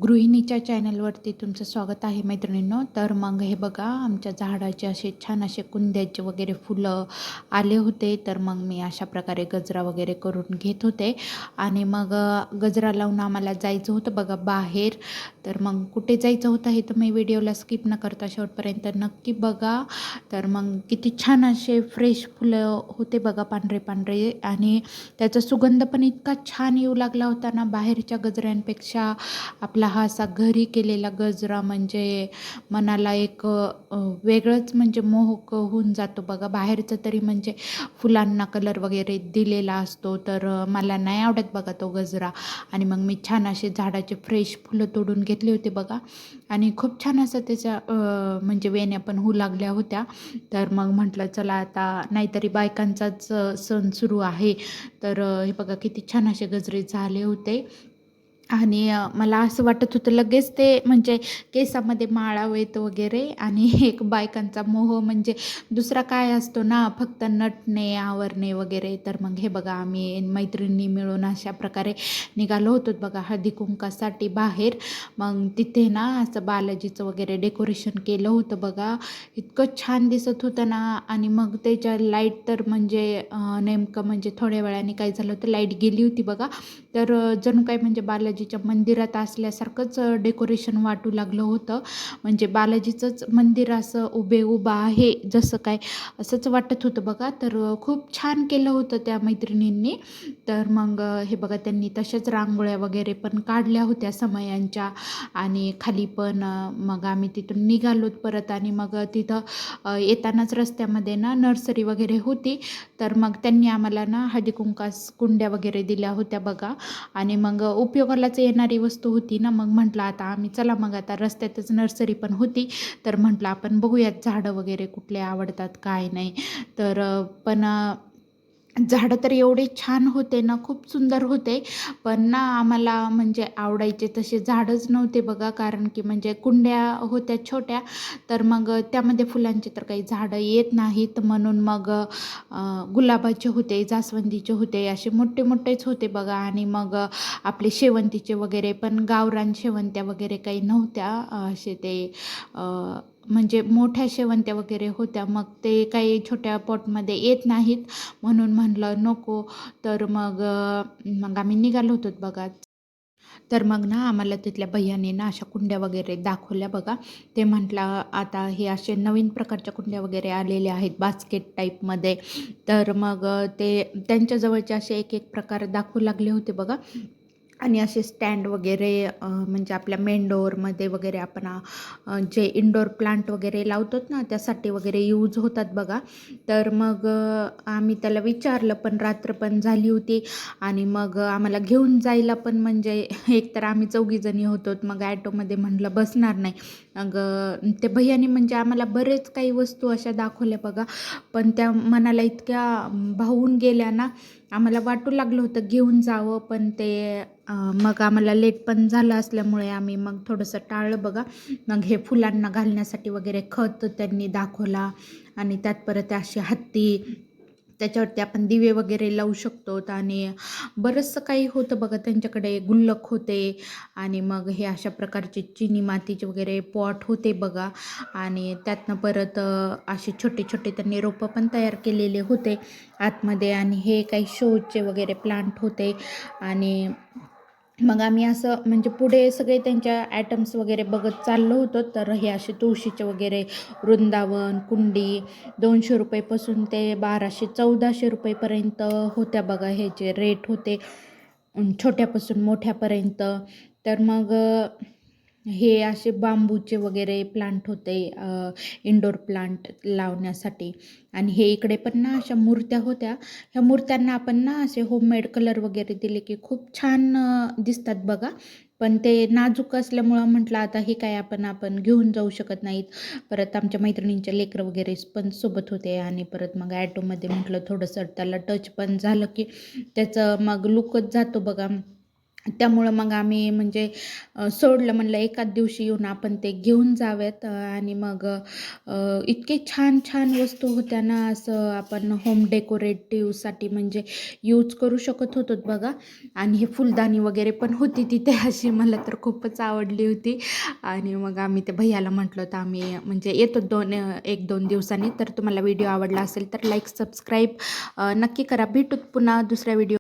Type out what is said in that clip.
गृहिणीच्या चॅनलवरती तुमचं स्वागत आहे मैत्रिणींनो. तर मग हे बघा, आमच्या झाडाचे असे छान असे कुंद्याचे वगैरे फुलं आले होते. तर मग मी अशा प्रकारे गजरा वगैरे करून घेत होते आणि मग गजरा लावून आम्हाला जायचं होतं बघा बाहेर. तर मग कुठे जायचं होतं हे तर मी व्हिडिओला स्किप न करता शेवटपर्यंत नक्की बघा. तर मग किती छान असे फ्रेश फुलं होते बघा, पांढरे पांढरे, आणि त्याचा सुगंध पण इतका छान येऊ लागला होता ना बाहेरच्या गजऱ्यांपेक्षा. आपला हा असा घरी केलेला गजरा म्हणजे मनाला एक वेगळंच म्हणजे मोहक होऊन जातो बघा. बाहेरचं तरी म्हणजे फुलांना कलर वगैरे दिलेला असतो, तर मला नाही आवडत बघा तो गजरा. आणि मग मी छान असे झाडाचे फ्रेश फुलं तोडून घेतले होते बघा, आणि खूप छान असं त्याच्या म्हणजे वेण्या पण होऊ लागल्या होत्या. तर मग म्हटलं चला आता, नाहीतरी बायकांचाच सण सुरू आहे. तर हे बघा किती छान असे गजरे झाले होते. आणि मला असं वाटत होतं लगेच ते म्हणजे केसामध्ये माळावेत वगैरे. आणि एक बायकांचा मोह म्हणजे दुसरा काय असतो ना, फक्त नटणे आवरणे वगैरे. तर मग हे बघा, आम्ही मैत्रिणी मिळून अशा प्रकारे निघालो होतो बघा हळदी कुंकासाठी बाहेर. मग तिथे ना असं बालाजीचं वगैरे डेकोरेशन केलं होतं बघा, इतकं छान दिसत होतं ना. आणि मग त्याच्या लाईट तर म्हणजे नेमकं म्हणजे थोड्या वेळाने काय झालं होतं, लाईट गेली होती बघा. तर जणू काय म्हणजे बालाजीच्या मंदिरात असल्यासारखंच डेकोरेशन वाटू लागलं होतं. म्हणजे बालाजीचंच मंदिर असं उभं आहे जसं काय, असंच वाटत होतं बघा. तर खूप छान केलं होतं त्या मैत्रिणींनी. तर मग हे बघा, त्यांनी तशाच रांगोळ्या वगैरे पण काढल्या होत्या समयांच्या. आणि खाली पण मग आम्ही तिथून निघालो परत. आणि मग तिथं येतानाच रस्त्यामध्ये ना नर्सरी वगैरे होती. तर मग त्यांनी आम्हाला ना हळदी कुंकास कुंड्या वगैरे दिल्या होत्या बघा. आणि मग उपयोगालाच येणारी वस्तू होती ना. मग म्हटलं आता आम्ही, चला मग आता रस्त्यातच नर्सरी पण होती, तर म्हटलं आपण बघूयात झाडं वगैरे कुठले आवडतात काय नाही. तर पण झाडं तर एवढे छान होते ना, खूप सुंदर होते. पण ना आम्हाला म्हणजे आवडायचे तसे झाडच नव्हते बघा, कारण की म्हणजे कुंड्या होत्या छोट्या. तर मग त्यामध्ये फुलांचे तर काही झाडं येत नाहीत. म्हणून मग गुलाबाचे होते, जास्वंदीचे होते, असे मोठे मोठेच होते बघा. आणि मग आपले शेवंतीचे वगैरे पण, गावरान शेवंत्या वगैरे काही नव्हत्या. असे ते म्हणजे मोठ्या शेवंत्या वगैरे होत्या. मग ते काही छोट्या पॉटमध्ये येत नाहीत, म्हणून म्हणलं नको. तर मग मग आम्ही निघालो होतो बघा. तर मग ना आम्हाला तिथल्या भैयाने ना अशा कुंड्या वगैरे दाखवल्या बघा. ते म्हटलं आता हे असे नवीन प्रकारच्या कुंड्या वगैरे आलेल्या आहेत बास्केट टाईपमध्ये. तर मग ते त्यांच्याजवळचे असे एक एक प्रकार दाखवू लागले होते बघा. आणि असे स्टँड वगैरे म्हणजे आपल्या मेन डोअरमध्ये वगैरे आपण जे इंडोर प्लांट वगैरे लावतो ना, त्यासाठी वगैरे यूज होतात बघा. तर मग आम्ही त्याला विचारलं, पण रात्र पण झाली होती. आणि मग आम्हाला घेऊन जायला पण म्हणजे एकतर आम्ही चौघीजणी होतो, मग ॲटोमध्ये म्हटलं बसणार नाही. मग ते भैयानी म्हणजे आम्हाला बरेच काही वस्तू अशा दाखवल्या बघा. पण त्या मनाला इतक्या भावून गेल्या ना, आम्हाला वाटू लागलं होतं घेऊन जावं. पण ते मग आम्हाला लेट पण झालं असल्यामुळे आम्ही मग थोडंसं टाळलं बघा. मग हे फुलांना घालण्यासाठी वगैरे खत त्यांनी दाखवला. आणि त्यात परत असे हत्ती, त्याच्यावरती आपण दिवे वगैरे लावू शकतो. आणि बरंचसं काही होतं बघा त्यांच्याकडे, गुल्लक होते. आणि मग हे अशा प्रकारचे चिनी मातीचे वगैरे पॉट होते बघा. आणि त्यातनं परत असे छोटे छोटे त्यांनी रोपं पण तयार केलेले होते आतमध्ये. आणि हे काही शोचे वगैरे प्लांट होते. आणि मग आम्ही असं म्हणजे पुढे सगळे त्यांच्या ॲटम्स वगैरे बघत चाललो होतो. तर हे असे तुळशीचे वगैरे वृंदावन कुंडी 200 रुपयेपासून ते 1200-1400 रुपयेपर्यंत होत्या बघा. ह्याचे रेट होते छोट्यापासून मोठ्यापर्यंत. तर मग हे असे बांबूचे वगैरे प्लांट होते, इंडोर प्लांट लावण्यासाठी. आणि हे इकडे पण ना अशा मूर्त्या होत्या. ह्या मूर्त्यांना आपण ना असे होममेड कलर वगैरे दिले की खूप छान दिसतात बघा. पण ते नाजूक असल्यामुळं म्हटलं आता हे काय आपण घेऊन जाऊ शकत नाहीत. परत आमच्या मैत्रिणींचे लेकरं वगैरे पण सोबत होते. आणि परत मग ॲटोमध्ये म्हटलं थोडंसं त्याला टच पण झालं की त्याचं मग लुकच जातो बघा. त्यामुळं मग आम्ही म्हणजे सोडलं, म्हणलं एकाच दिवशी येऊन आपण ते घेऊन जावेत. आणि मग इतके छान छान वस्तू होत्या ना, असं आपण होम डेकोरेटिव्हसाठी म्हणजे यूज करू शकत होतो बघा. आणि हे फुलदाणी वगैरे पण होती तिथे अशी, मला तर खूपच आवडली होती. आणि मग आम्ही ते भैयाला म्हटलं होतं आम्ही म्हणजे येतो 1-2 दिवसांनी. तर तुम्हाला व्हिडिओ आवडला असेल तर लाईक सबस्क्राईब नक्की करा. भेटूत पुन्हा दुसऱ्या व्हिडिओ.